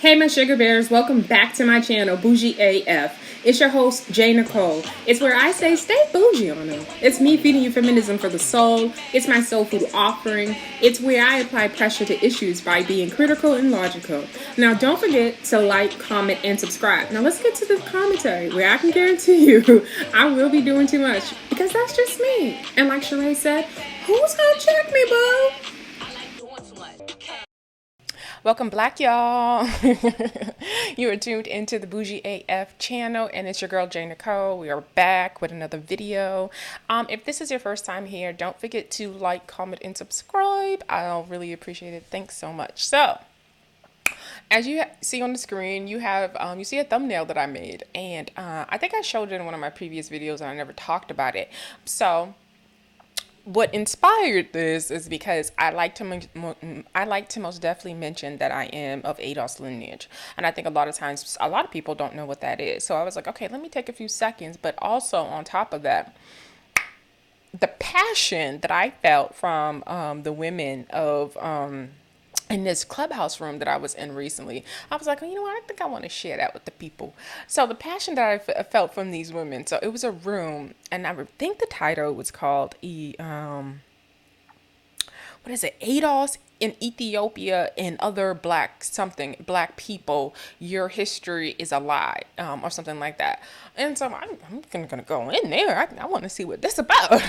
Hey my Shuga Bears, welcome back to my channel, Bougie AF. It's your host, Nicole. It's where I say stay bougie on them. It's me feeding you feminism for the soul. It's my soul food offering. It's where I apply pressure to issues by being critical and logical. Now don't forget to like, comment, and subscribe. Now let's get to the commentary where I can guarantee you I will be doing too much because that's just me. And like Sheree said, who's gonna check me, boo? Welcome black y'all. You are tuned into the Bougie AF channel and it's your girl Nicole. We are back with another video. If this is your first time here, don't forget to like, comment, and subscribe. I'll really appreciate it. Thanks so much. So as you see on the screen, you have you see a thumbnail that I made, and I think I showed it in one of my previous videos and I never talked about it. So what inspired this is because I like to most definitely mention that I am of ADOS lineage, and I think a lot of times a lot of people don't know what that is. So I was like, okay, let me take a few seconds. But also on top of that, the passion that I felt from the women of in this clubhouse room that I was in recently, I was like, oh, you know what, I think I want to share that with the people. So the passion that I felt from these women, so it was a room, and I think the title was called what is it, ADOS in Ethiopia and other black people, your history is a lie, or something like that. And so I'm gonna go in there. I want to see what this is about.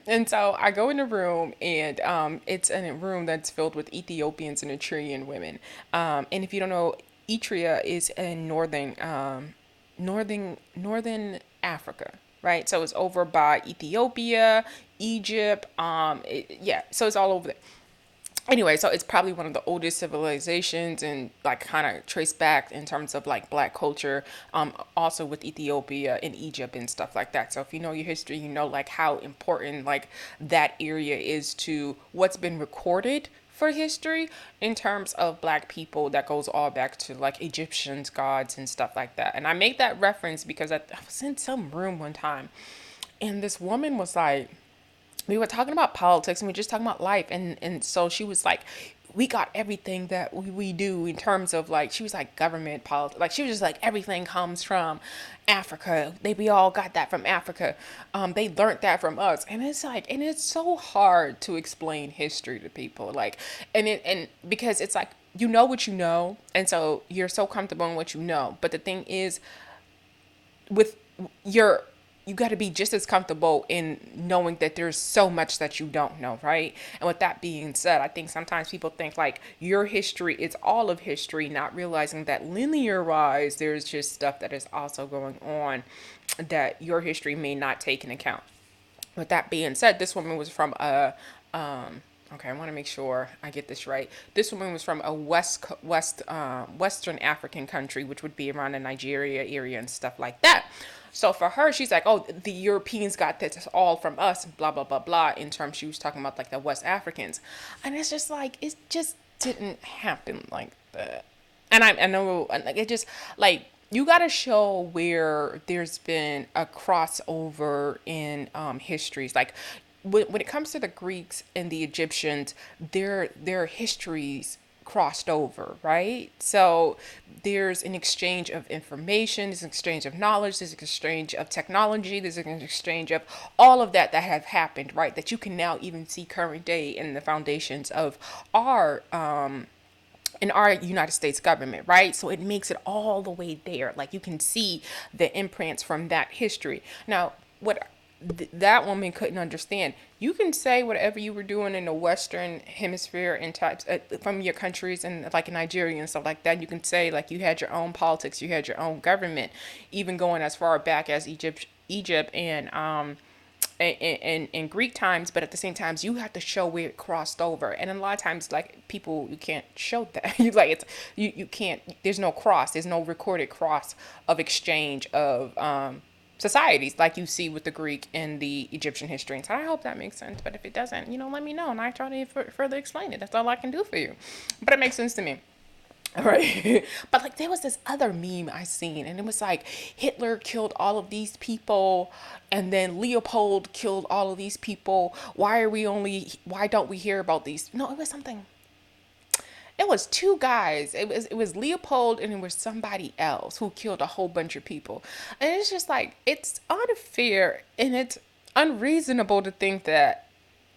And so I go in the room, and it's in a room that's filled with Ethiopians and Eritrean women. And if you don't know, Eritrea is in northern Africa, right? So it's over by Ethiopia, Egypt. Yeah, so it's all over there. Anyway, so it's probably one of the oldest civilizations, and like kind of traced back in terms of like black culture, also with Ethiopia and Egypt and stuff like that. So if you know your history, you know like how important like that area is to what's been recorded for history in terms of black people. That goes all back to like Egyptians, gods, and stuff like that. And I make that reference because I was in some room one time, and this woman was like, we were talking about politics and we were just talking about life, and so she was like, we got everything that we do in terms of like, she was like government politics, like she was just like, everything comes from Africa, we all got that from Africa, they learned that from us. And it's like, and it's so hard to explain history to people, like, and because it's like, you know what you know, and so you're so comfortable in what you know. But the thing is, with your, you got to be just as comfortable in knowing that there's so much that you don't know, right? And with that being said, I think sometimes people think like your history is all of history, not realizing that linear wise, there's just stuff that is also going on that your history may not take into account. With that being said, this woman was from a okay, I want to make sure I get this right. This woman was from a Western African country, which would be around the Nigeria area and stuff like that. So for her, she's like, oh, the Europeans got this all from us, blah, blah, blah, blah, in terms she was talking about like the West Africans. And it's just like, it just didn't happen like that. And I know, like, it just, like, you got to show where there's been a crossover in histories. Like, when it comes to the Greeks and the Egyptians, their histories crossed over, right? So there's an exchange of information, there's an exchange of knowledge, there's an exchange of technology, there's an exchange of all of that have happened, right? That you can now even see current day in the foundations of our in our United States government, right? So it makes it all the way there. Like you can see the imprints from that history. Now, what that woman couldn't understand, you can say whatever you were doing in the Western hemisphere in types from your countries and like in Nigeria and stuff like that. You can say like you had your own politics, you had your own government, even going as far back as Egypt and in Greek times, but at the same time, you have to show where it crossed over. And a lot of times, like people, you can't show that. You like it's you can't. There's no cross. There's no recorded cross of exchange of societies like you see with the Greek and the Egyptian history. And so I hope that makes sense. But if it doesn't, let me know and I try to further explain it. That's all I can do for you. But it makes sense to me. All right. But like there was this other meme I seen, and it was like Hitler killed all of these people and then Leopold killed all of these people. Why don't we hear about these? No, it was something. It was two guys. It was Leopold and it was somebody else who killed a whole bunch of people. And it's just like it's unfair and it's unreasonable to think that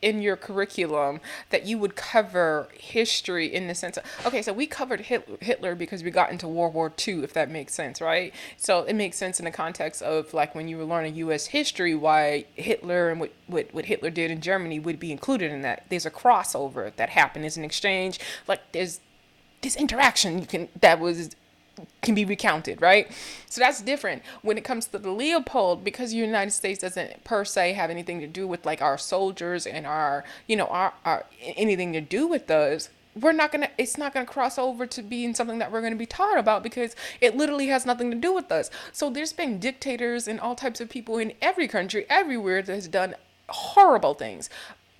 in your curriculum that you would cover history in the sense of, okay, so we covered Hitler because we got into World War II, if that makes sense, right? So it makes sense in the context of like when you were learning U.S. history, why Hitler and what Hitler did in Germany would be included in that. There's a crossover that happened. There's an exchange, like there's this interaction you can be recounted, right? So that's different when it comes to the Leopold, because the United States doesn't per se have anything to do with like our soldiers and our, our anything to do with those. It's not gonna cross over to being something that we're gonna be taught about because it literally has nothing to do with us. So there's been dictators and all types of people in every country, everywhere that has done horrible things,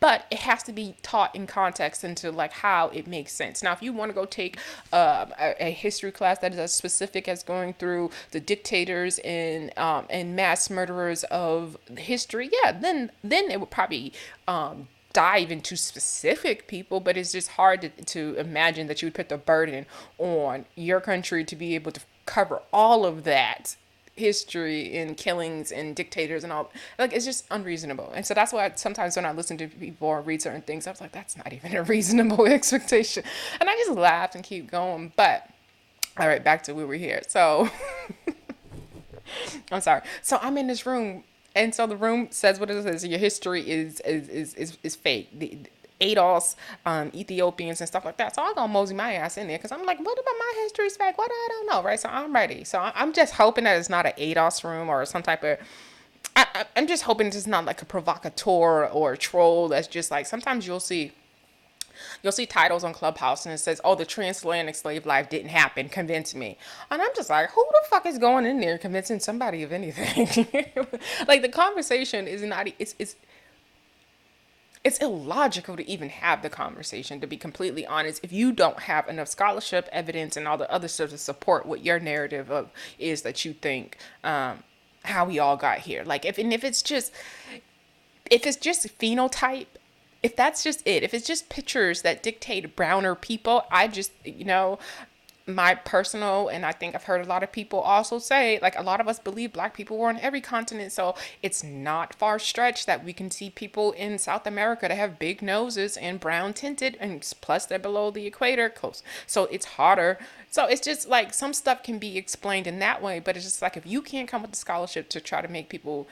but it has to be taught in context into like how it makes sense. Now, if you want to go take a history class that is as specific as going through the dictators and mass murderers of history, yeah, then it would probably dive into specific people, but it's just hard to imagine that you would put the burden on your country to be able to cover all of that history and killings and dictators and all. Like, it's just unreasonable. And so that's why sometimes when I listen to people or read certain things, I was like, that's not even a reasonable expectation, and I just laughed and keep going. But all right, back to where we're here. So I'm sorry. So I'm in this room, and so the room says what it says. Your history is fake. The ADOS, Ethiopians and stuff like that. So I'm gonna mosey my ass in there because I'm like, what about my history's fake? What, I don't know, right? So I'm ready. So I'm just hoping that it's not an ADOS room or some type of. I'm just hoping it's not like a provocateur or a troll. That's just like sometimes you'll see titles on Clubhouse and it says, "Oh, the transatlantic slave life didn't happen. Convince me." And I'm just like, who the fuck is going in there convincing somebody of anything? Like the conversation is not. It's illogical to even have the conversation, to be completely honest, if you don't have enough scholarship, evidence, and all the other stuff to support what your narrative of is that you think how we all got here. Like if it's just phenotype, if that's just it, if it's just pictures that dictate browner people, I just, my personal, and I think I've heard a lot of people also say, like a lot of us believe black people were on every continent. So it's not far stretched that we can see people in South America that have big noses and brown tinted, and plus they're below the equator close. So it's harder. So it's just like some stuff can be explained in that way, but it's just like if you can't come with the scholarship to try to make people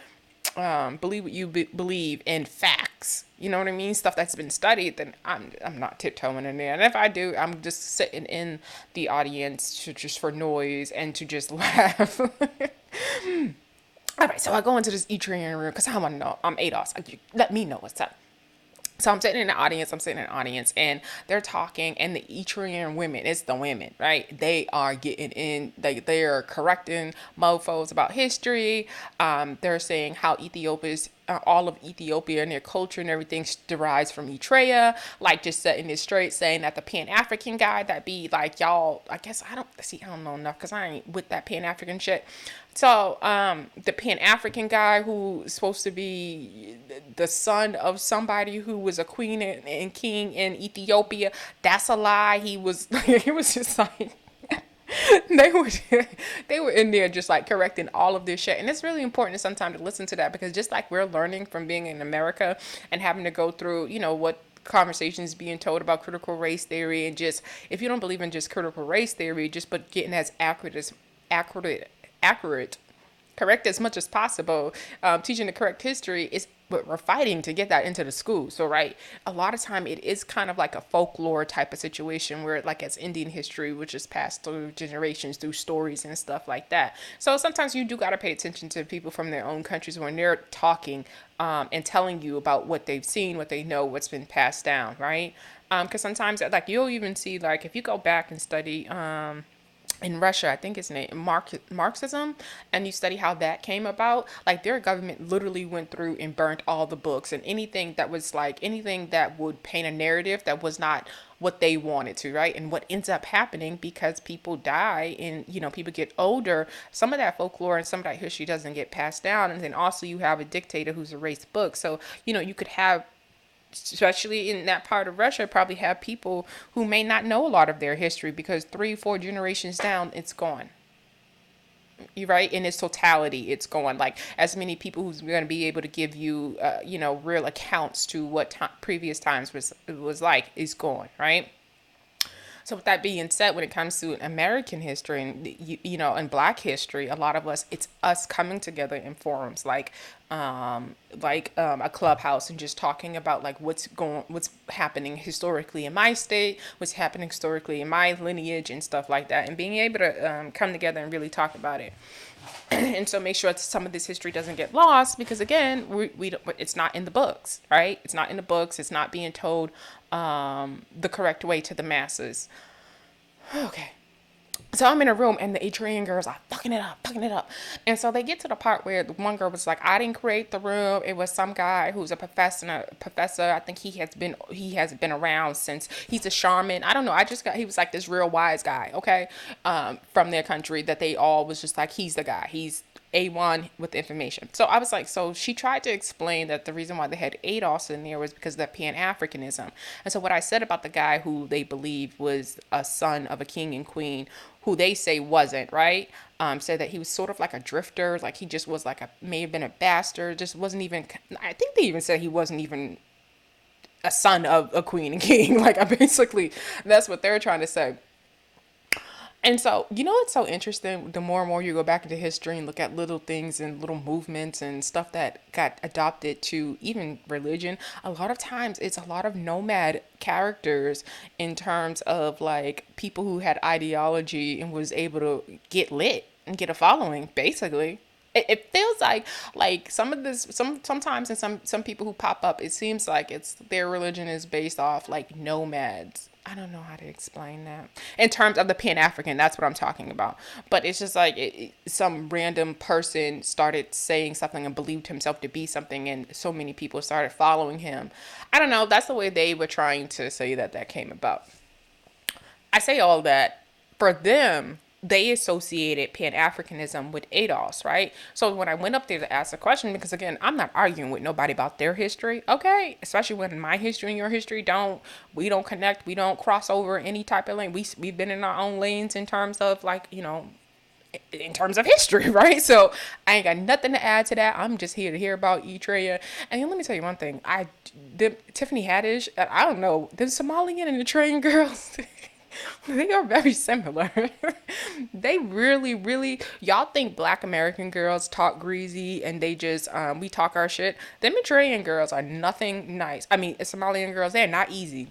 believe what you believe in facts, you know what I mean, stuff that's been studied, then I'm not tiptoeing in there. And if I do, I'm just sitting in the audience just for noise and to just laugh. All right, so I go into this Etrian room because I want to know. I'm ADOS. Let me know what's up. So I'm sitting in the audience, and they're talking, and the Etrian women, it's the women, right? They are getting in, they are correcting mofos about history. They're saying how Ethiopia's, all of Ethiopia and their culture and everything derives from Eritrea, like just setting it straight, saying that the Pan-African guy that be like, y'all, I guess I don't know enough because I ain't with that Pan-African shit. So, the Pan-African guy who's supposed to be the son of somebody who was a queen and king in Ethiopia, that's a lie. He was, he was just like, they were they were in there just like correcting all of this shit. And it's really important sometimes to listen to that, because just like we're learning from being in America and having to go through, what conversations being told about critical race theory, and just, if you don't believe in just critical race theory, just but getting as accurate, correct as much as possible, teaching the correct history is what we're fighting to get that into the school. So, right, a lot of time it is kind of like a folklore type of situation where, like, as Indian history, which is passed through generations through stories and stuff like that. So sometimes you do got to pay attention to people from their own countries when they're talking and telling you about what they've seen, what they know, what's been passed down, right? Because sometimes, like, you'll even see, like, if you go back and study in Russia, I think it's named Marxism, and you study how that came about, like their government literally went through and burnt all the books and anything that was like anything that would paint a narrative that was not what they wanted to, right? And what ends up happening, because people die and people get older, some of that folklore and some of that history doesn't get passed down. And then also you have a dictator who's erased books. So you could have especially in that part of Russia, probably have people who may not know a lot of their history because 3, 4 generations down, it's gone. You're right. In its totality, it's going like as many people who's going to be able to give you, real accounts to what previous times was like is gone. Right. So with that being said, when it comes to American history and and Black history, a lot of us, it's us coming together in forums like a clubhouse and just talking about like what's happening historically in my state, what's happening historically in my lineage and stuff like that, and being able to come together and really talk about it. And so make sure that some of this history doesn't get lost because again we don't, it's not in the books, right? It's not in the books. It's not being told the correct way to the masses. Okay. So I'm in a room and the Adrian girls are fucking it up. And so they get to the part where the one girl was like, I didn't create the room. It was some guy who's a professor. I think he has been around since he's a shaman. I don't know. He was like this real wise guy, okay? From their country that they all was just like, he's the guy. He's A1 with the information. So I was like, so she tried to explain that the reason why they had ADOS in there was because of that Pan-Africanism. And so what I said about the guy who they believe was a son of a king and queen, who they say wasn't, right? Said that he was sort of like a drifter, like he just was like may have been a bastard, just wasn't even, I think they even said he wasn't even a son of a queen and king. Like I basically, that's what they're trying to say. And so, it's so interesting. The more and more you go back into history and look at little things and little movements and stuff that got adopted to even religion, a lot of times it's a lot of nomad characters in terms of like people who had ideology and was able to get lit and get a following, basically. It feels like some of this sometimes in some people who pop up, it seems like it's their religion is based off like nomads. I don't know how to explain that in terms of the Pan African. That's what I'm talking about. But it's just like some random person started saying something and believed himself to be something, and so many people started following him. I don't know. That's the way they were trying to say that came about. I say all that for them. They associated Pan-Africanism with ADOS, right? So when I went up there to ask a question, because again, I'm not arguing with nobody about their history, okay? Especially when my history and your history we don't connect, we don't cross over any type of lane. We've been in our own lanes in terms of like, in terms of history, right? So I ain't got nothing to add to that. I'm just here to hear about Eritrea. And let me tell you one thing. Tiffany Haddish, I don't know, the Somalian and the train girls, they are very similar. They really, really, y'all think Black American girls talk greasy and they just, we talk our shit. Them Eritrean girls are nothing nice. I mean, Somalian girls, they're not easy.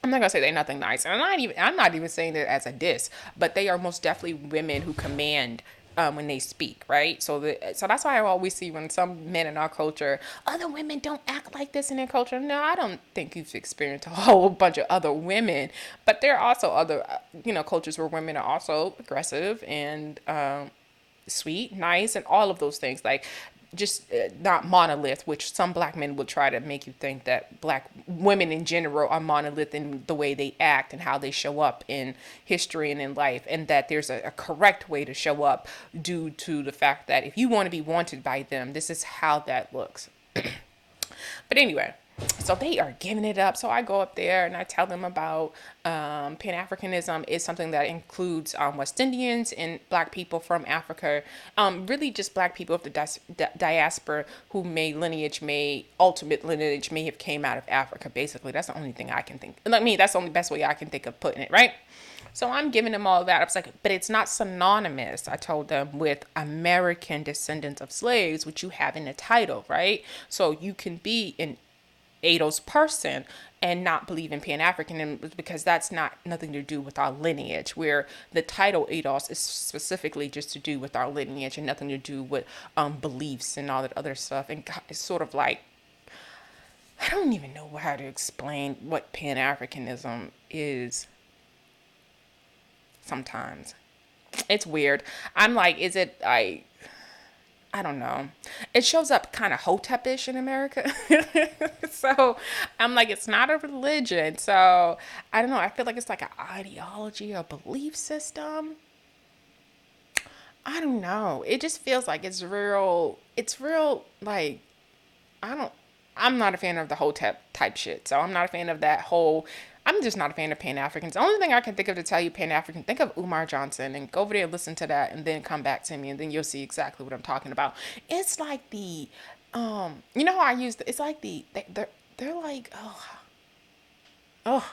I'm not gonna say they're nothing nice, and I'm not even saying that as a diss, but they are most definitely women who command when they speak, right? So that's why I always see when some men in our culture, other women don't act like this in their culture. No, I don't think you've experienced a whole bunch of other women, but there are also other, cultures where women are also aggressive and sweet, nice, and all of those things. Like just not monolith, which some Black men will try to make you think that Black women in general are monolith in the way they act and how they show up in history and in life, and that there's a correct way to show up due to the fact that if you want to be wanted by them, this is how that looks. But anyway, so they are giving it up. So I go up there and I tell them about Pan-Africanism is something that includes West Indians and Black people from Africa, really just Black people of the diaspora who ultimate lineage may have came out of Africa. Basically, that's the only thing I can think. That's the only best way I can think of putting it, right? So I'm giving them all that. I was like, but it's not synonymous, I told them, with American Descendants of Slaves, which you have in the title, right? So you can be an ADOS person and not believe in Pan-Africanism because that's nothing to do with our lineage, where the title ADOS is specifically just to do with our lineage and nothing to do with beliefs and all that other stuff. And it's sort of like, I don't even know how to explain what Pan-Africanism is sometimes. It's weird. I'm like, I don't know. It shows up kind of Hotep-ish in America. So I'm like, it's not a religion. So I don't know. I feel like it's like an ideology or belief system. I don't know. It just feels like it's real like, I don't, I'm not a fan of the whole type shit. So I'm not a fan of that whole. I'm just not a fan of Pan Africans. The only thing I can think of to tell you Pan African, think of Umar Johnson and go over there and listen to that, and then come back to me, and then you'll see exactly what I'm talking about. It's like the, you know how I use it's like they're like oh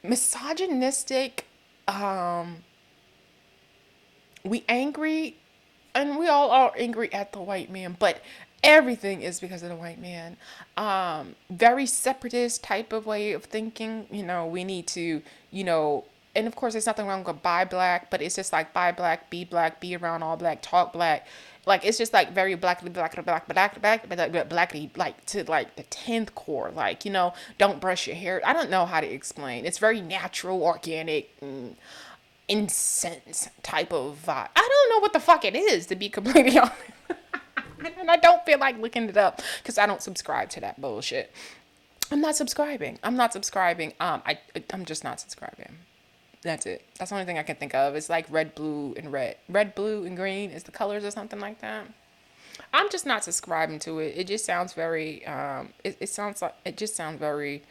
misogynistic. We angry, and we all are angry at the white man, but everything is because of the white man. Very separatist type of way of thinking. We need to, and of course there's nothing wrong with buy black, but it's just like buy black, be around all black, talk black. Like it's just like very blackly, like to like the 10th core. Like, don't brush your hair. I don't know how to explain. It's very natural, organic, incense type of vibe. I don't know what the fuck it is, to be completely honest. And I don't feel like looking it up because I don't subscribe to that bullshit. I'm not subscribing. I'm just not subscribing. That's it. That's the only thing I can think of. It's like red, blue, and red. Red, blue, and green is the colors or something like that. I'm just not subscribing to it. It just sounds very, it just sounds very,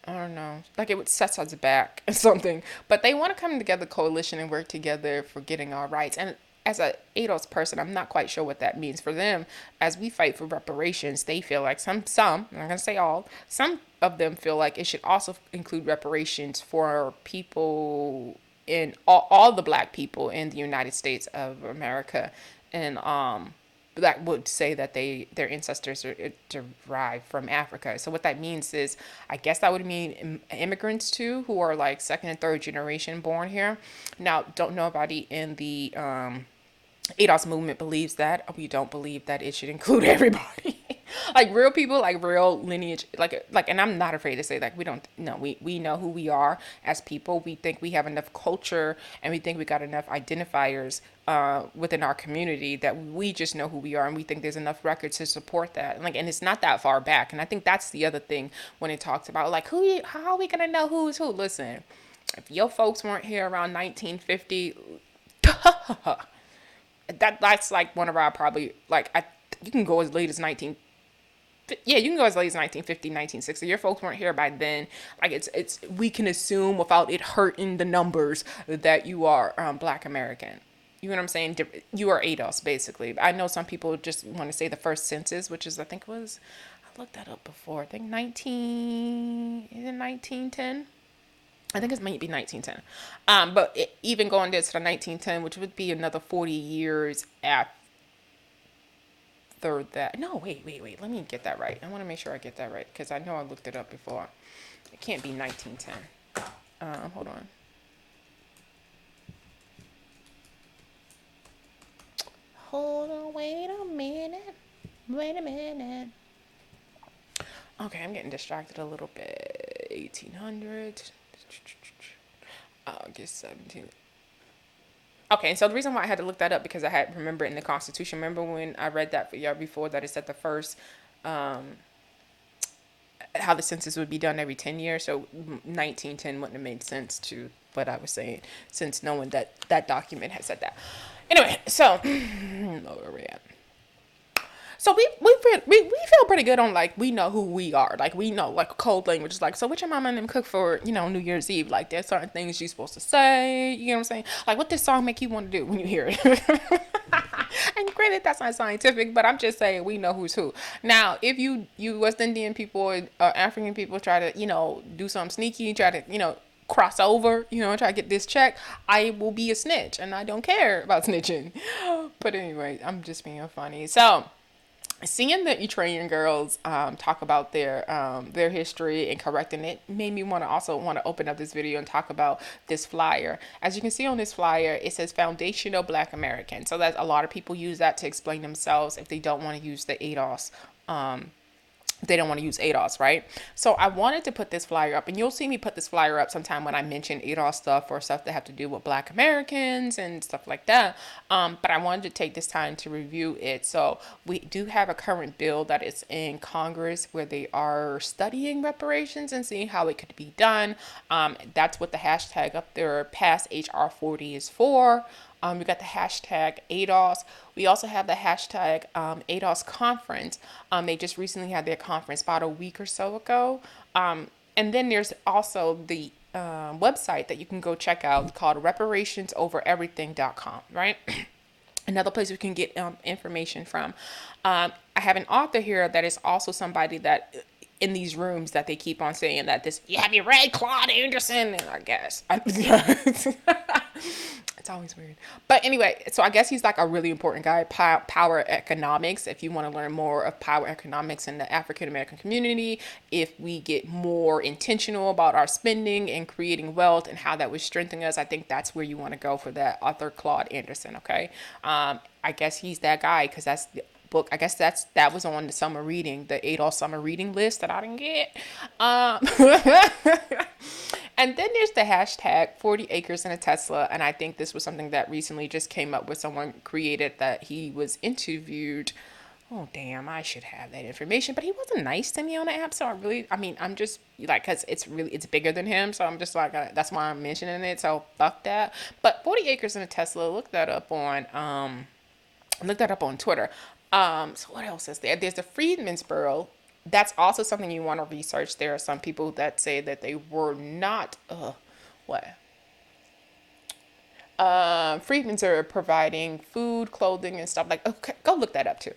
I don't know, like it would set us back or something. But they want to come together, coalition, and work together for getting our rights. And as a ADOS person, I'm not quite sure what that means for them. As we fight for reparations, they feel like some, I'm not gonna say all, some of them feel like it should also include reparations for people in all the black people in the United States of America, and that would say that their ancestors are derived from Africa. So what that means is, I guess that would mean immigrants too, who are like second and third generation born here. Now, don't nobody in the ADOS movement believes that. We don't believe that it should include everybody. Like real people, like real lineage, like, and I'm not afraid to say, like, we don't know, we know who we are as people. We think we have enough culture, and we think we got enough identifiers within our community that we just know who we are, and we think there's enough records to support that. And it's not that far back. And I think that's the other thing when it talks about like how are we gonna know who's who? Listen, if your folks weren't here around 1950, that's like one of our probably you can go as late as 19. Yeah, you can go as late as 1950, 1960. Your folks weren't here by then. Like it's we can assume without it hurting the numbers that you are Black American. You know what I'm saying? You are ADOS basically. I know some people just want to say the first census, which is I looked that up before. I think 1910. I think it might be 1910. But even going there to the 1910, which would be another 40 years after that. No, wait. Let me get that right. I want to make sure I get that right because I know I looked it up before. It can't be 1910. Hold on. Hold on, wait a minute. Okay, I'm getting distracted a little bit. 1800. August 17th. Okay, so the reason why I had to look that up because I had remember in the Constitution. Remember when I read that for y'all before that it said the first how the census would be done every 10 years. So 1910 wouldn't have made sense to what I was saying since knowing that document had said that. Anyway, so where we at? So we feel pretty good on like we know who we are, like we know like code language, like so what your mama and them cook for New Year's Eve, like there's certain things you're supposed to say, you know what I'm saying, like what this song make you want to do when you hear it. And granted that's not scientific, but I'm just saying we know who's who. Now if you West Indian people or African people try to do something sneaky, try to cross over, try to get this check, I will be a snitch, and I don't care about snitching. But anyway, I'm just being funny. So seeing the Eritrean girls talk about their history and correcting it made me want to open up this video and talk about this flyer. As you can see on this flyer, it says Foundational Black American. So that a lot of people use that to explain themselves if they don't want to use the ADOS They don't want to use ADOS, right? So I wanted to put this flyer up, and you'll see me put this flyer up sometime when I mention ADOS stuff or stuff that have to do with Black Americans and stuff like that. But I wanted to take this time to review it. So we do have a current bill that is in Congress where they are studying reparations and seeing how it could be done. That's what the hashtag up there, past HR 40, is for. We got the hashtag ADOS. We also have the hashtag ADOS conference. They just recently had their conference about a week or so ago. And then there's also the website that you can go check out called reparationsovereverything.com, right? Another place we can get information from. I have an author here that is also somebody that in these rooms that they keep on saying that this, you have you read Claude Anderson? And I guess. It's always weird. But anyway, so I guess he's like a really important guy. Power economics. If you want to learn more of power economics in the African American community, if we get more intentional about our spending and creating wealth and how that would strengthen us, I think that's where you want to go for that author Claude Anderson. Okay. I guess he's that guy because that's the book. I guess that was on the summer reading, the ADOS summer reading list that I didn't get. And then there's the hashtag 40 acres and a Tesla. And I think this was something that recently just came up with someone created that he was interviewed. Oh, damn, I should have that information. But he wasn't nice to me on the app. So I'm just like, because it's bigger than him. So I'm just like, that's why I'm mentioning it. So fuck that. But 40 acres and a Tesla, look that up on Twitter. So what else is there? There's the Freedman's Borough. That's also something you want to research. There are some people that say that they were not, Freedmen's are providing food, clothing, and stuff like. Okay, go look that up too.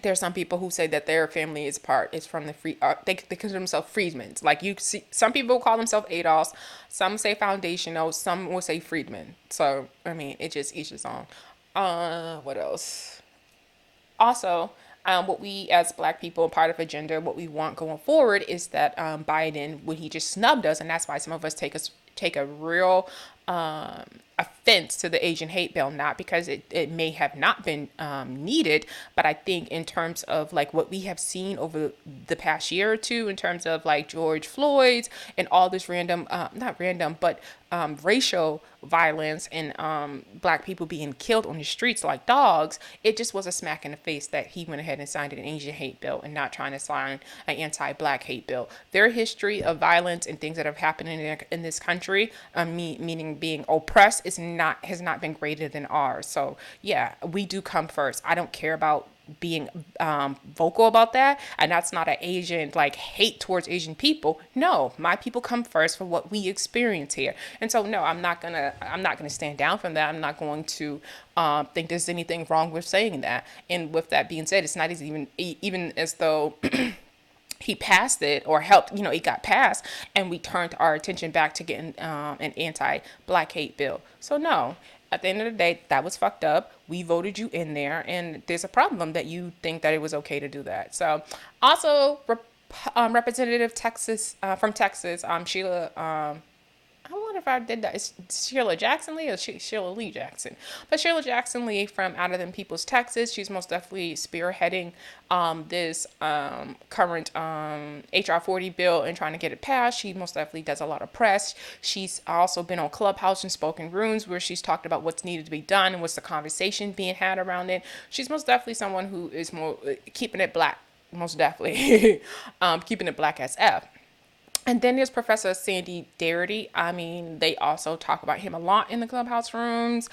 There are some people who say that their family is from the free. They consider themselves Freedmen's. Like you see, some people call themselves ADOS, some say foundational, some will say Freedmen. So I mean, it just each his own. What else? Also, what we as Black people, part of agenda, what we want going forward is that Biden, when he just snubbed us, and that's why some of us take a real offense to the Asian hate bill, not because it may have not been needed, but I think in terms of like what we have seen over the past year or two, in terms of like George Floyd's and all this not random, but racial violence and Black people being killed on the streets like dogs, it just was a smack in the face that he went ahead and signed an Asian hate bill and not trying to sign an anti-Black hate bill. Their history of violence and things that have happened in this country, meaning being oppressed, has not been greater than ours. So yeah, we do come first. I don't care about being vocal about that, and that's not an Asian like hate towards Asian people. No, my people come first for what we experience here. And so no, I'm not gonna stand down from that. I'm not going to think there's anything wrong with saying that. And with that being said, it's not even as though he passed it or helped, it got passed and we turned our attention back to getting an anti-Black hate bill. So no, at the end of the day, that was fucked up. We voted you in there, and there's a problem that you think that it was okay to do that. So also Representative from Texas, Sheila, I wonder if I did that. It's Sheila Jackson Lee or Sheila Lee Jackson. But Sheila Jackson Lee from Out of Them People's Texas, she's most definitely spearheading this current HR 40 bill and trying to get it passed. She most definitely does a lot of press. She's also been on Clubhouse and spoken rooms where she's talked about what's needed to be done and what's the conversation being had around it. She's most definitely someone who is more keeping it Black, most definitely keeping it Black as F. And then there's Professor Sandy Darity. I mean, they also talk about him a lot in the Clubhouse rooms.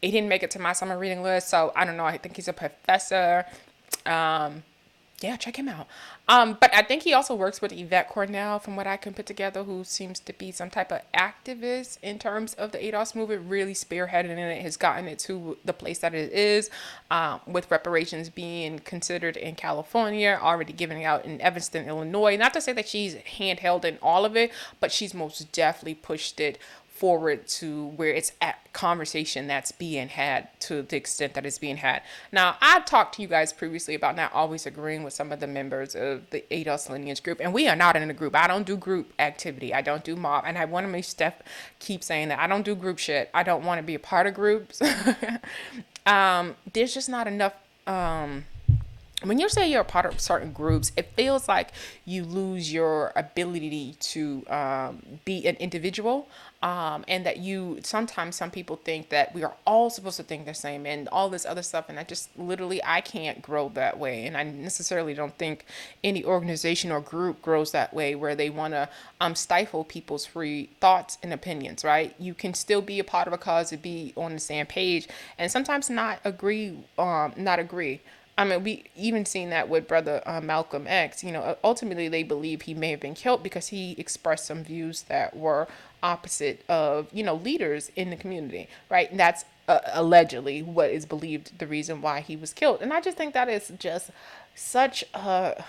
He didn't make it to my summer reading list, so I don't know. I think he's a professor. Yeah, check him out. But I think he also works with Yvette Cornell, from what I can put together, who seems to be some type of activist in terms of the ADOS movement, really spearheaded in it, has gotten it to the place that it is, with reparations being considered in California, already giving out in Evanston, Illinois. Not to say that she's handheld in all of it, but she's most definitely pushed it forward to where it's at conversation that's being had to the extent that it's being had. Now, I've talked to you guys previously about not always agreeing with some of the members of the ADOS lineage group, and we are not in a group. I don't do group activity. I don't do mob, and I want to make Steph keep saying that. I don't do group shit. I don't want to be a part of groups. There's just not enough when you say you're a part of certain groups, it feels like you lose your ability to be an individual. And that you sometimes some people think that we are all supposed to think the same and all this other stuff. And I just literally, I can't grow that way. And I necessarily don't think any organization or group grows that way where they want to stifle people's free thoughts and opinions, right? You can still be a part of a cause and be on the same page and sometimes not agree. I mean, we even seen that with Brother Malcolm X. You know, ultimately they believe he may have been killed because he expressed some views that were opposite of, leaders in the community, right? And that's allegedly what is believed the reason why he was killed. And I just think that is just such a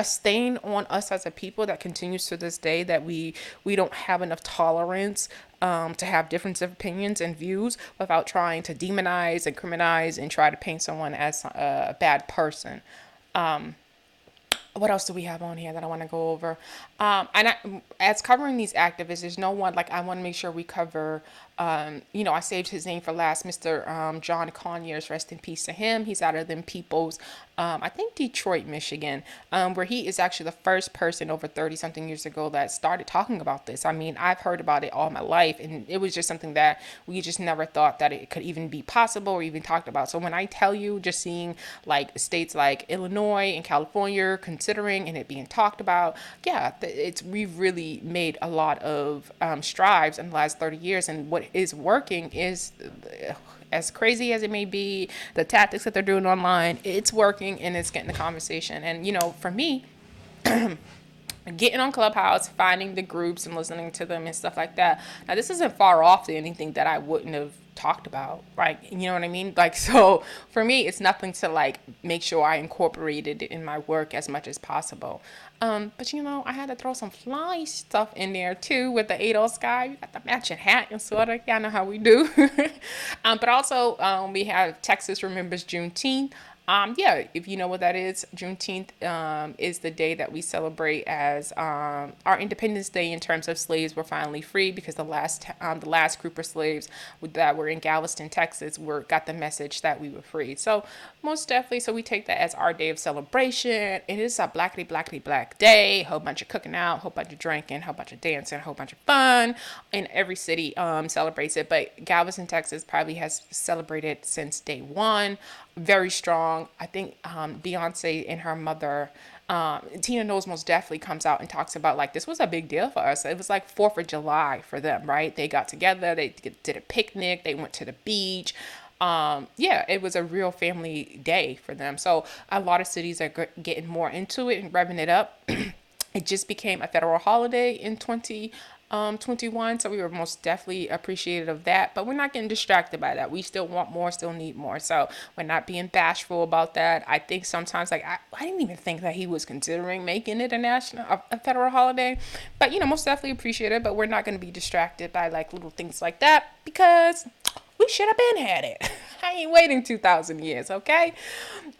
stain on us as a people that continues to this day, that we don't have enough tolerance to have different opinions and views without trying to demonize and criminalize and try to paint someone as a bad person. What else do we have on here that I want to go over? As covering these activists, there's no one, like, I want to make sure we cover, I saved his name for last, Mr. John Conyers, rest in peace to him. He's out of them people's, I think Detroit, Michigan, where he is actually the first person over 30 something years ago that started talking about this. I mean, I've heard about it all my life, and it was just something that we just never thought that it could even be possible or even talked about. So when I tell you, just seeing like states like Illinois and California considering and it being talked about, yeah, we've really made a lot of strides in the last 30 years. And what is working is, as crazy as it may be, the tactics that they're doing online, it's working and it's getting the conversation. And, for me, getting on Clubhouse, finding the groups and listening to them and stuff like that. Now, this isn't far off to anything that I wouldn't have talked about, right? You know what I mean? Like, so for me, it's nothing to like make sure I incorporated it in my work as much as possible. But I had to throw some fly stuff in there too with the ADOS guy. We got the matching hat and sweater. Y'all know how we do. But also, we have Texas remembers Juneteenth. If you know what that is, Juneteenth is the day that we celebrate as our Independence Day in terms of slaves were finally free, because the last group of slaves that were in Galveston, Texas, got the message that we were free. So most definitely, so we take that as our day of celebration. It is a blackity black day. A whole bunch of cooking out, a whole bunch of drinking, a whole bunch of dancing, a whole bunch of fun. And every city celebrates it, but Galveston, Texas probably has celebrated since day one. Very strong. I think Beyonce and her mother, Tina Knowles, most definitely comes out and talks about like this was a big deal for us. It was like 4th of July for them, right? They got together, they did a picnic, they went to the beach. It was a real family day for them. So a lot of cities are getting more into it and revving it up. It just became a federal holiday in 2021, so we were most definitely appreciative of that, but we're not getting distracted by that. We still want more, still need more, so we're not being bashful about that. I think sometimes, like, I didn't even think that he was considering making it a federal holiday, but most definitely appreciate it, but we're not going to be distracted by like little things like that, because we should have been had it. I ain't waiting 2,000 years, okay?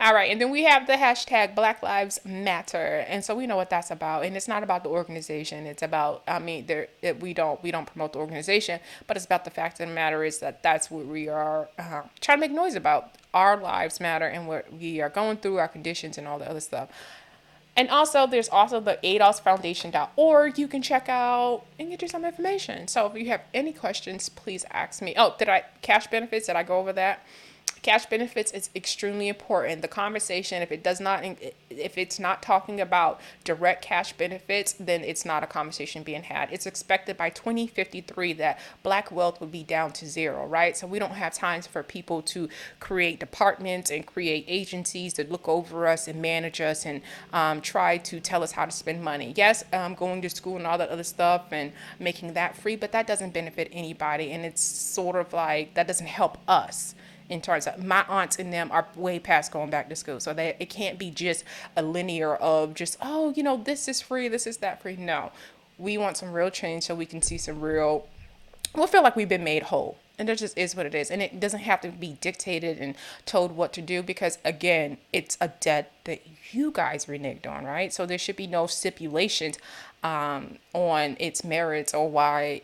All right, and then we have the hashtag Black Lives Matter, and so we know what that's about. And it's not about the organization. It's about, we don't promote the organization, but it's about the fact of the matter is that that's what we are trying to make noise about. Our lives matter, and what we are going through, our conditions, and all the other stuff. And also, there's also the adosfoundation.org you can check out and get you some information. So if you have any questions, please ask me. Oh, cash benefits, did I go over that? Cash benefits is extremely important. The conversation, if it's not talking about direct cash benefits, then it's not a conversation being had. It's expected by 2053 that Black wealth would be down to zero, right? So we don't have time for people to create departments and create agencies that look over us and manage us and try to tell us how to spend money. Yes, going to school and all that other stuff and making that free, but that doesn't benefit anybody. And it's sort of like, that doesn't help us. In terms of my aunts and them are way past going back to school. So it can't be just a linear of just, this is free, this is that free. No, we want some real change so we can see we'll feel like we've been made whole. And that just is what it is. And it doesn't have to be dictated and told what to do because, again, it's a debt that you guys reneged on, right? So there should be no stipulations on its merits or why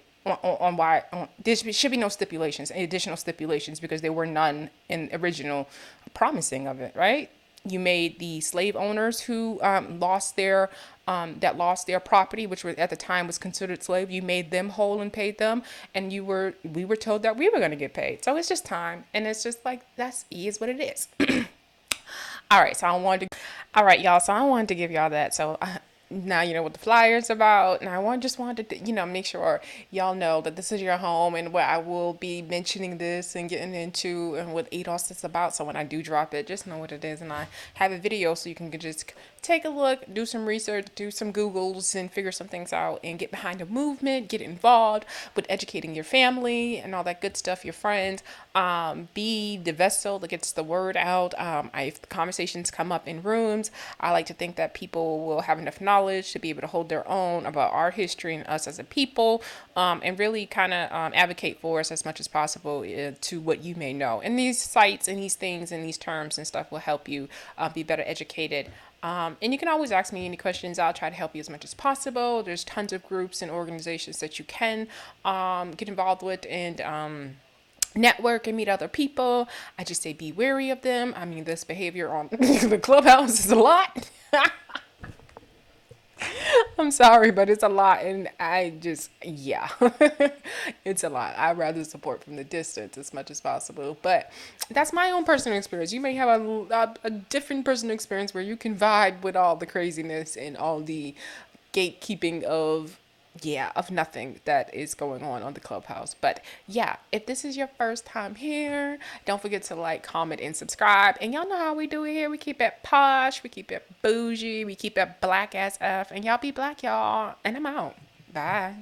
there should be no stipulations, additional stipulations, because there were none in original promising of it, right? You made the slave owners who lost their lost their property, which was at the time was considered slave. You made them whole and paid them, and we were told that we were going to get paid. So it's just time, and it's just like that's is what it is. All right, so I wanted to, all right, y'all. So I wanted to give y'all that. So now you know what the flyer's about, and just wanted to, make sure y'all know that this is your home and what I will be mentioning this and getting into and what ADOS is about. So when I do drop it, just know what it is, and I have a video so you can just take a look, do some research, do some Googles, and figure some things out, and get behind the movement, get involved with educating your family and all that good stuff, your friends. Be the vessel that gets the word out. If conversations come up in rooms, I like to think that people will have enough knowledge to be able to hold their own about our history and us as a people, and really kind of advocate for us as much as possible to what you may know. And these sites and these things and these terms and stuff will help you be better educated. And you can always ask me any questions. I'll try to help you as much as possible. There's tons of groups and organizations that you can get involved with and network and meet other people. I just say be wary of them. I mean, this behavior on the clubhouse is a lot. I'm sorry, but it's a lot, and yeah, it's a lot. I'd rather support from the distance as much as possible, but that's my own personal experience. You may have a different personal experience where you can vibe with all the craziness and all the gatekeeping of nothing that is going on the clubhouse. But yeah, if this is your first time here, don't forget to like, comment, and subscribe. And y'all know how we do it here. We keep it posh, we keep it bougie, we keep it black ass F, and y'all be black, y'all. And I'm out. Bye.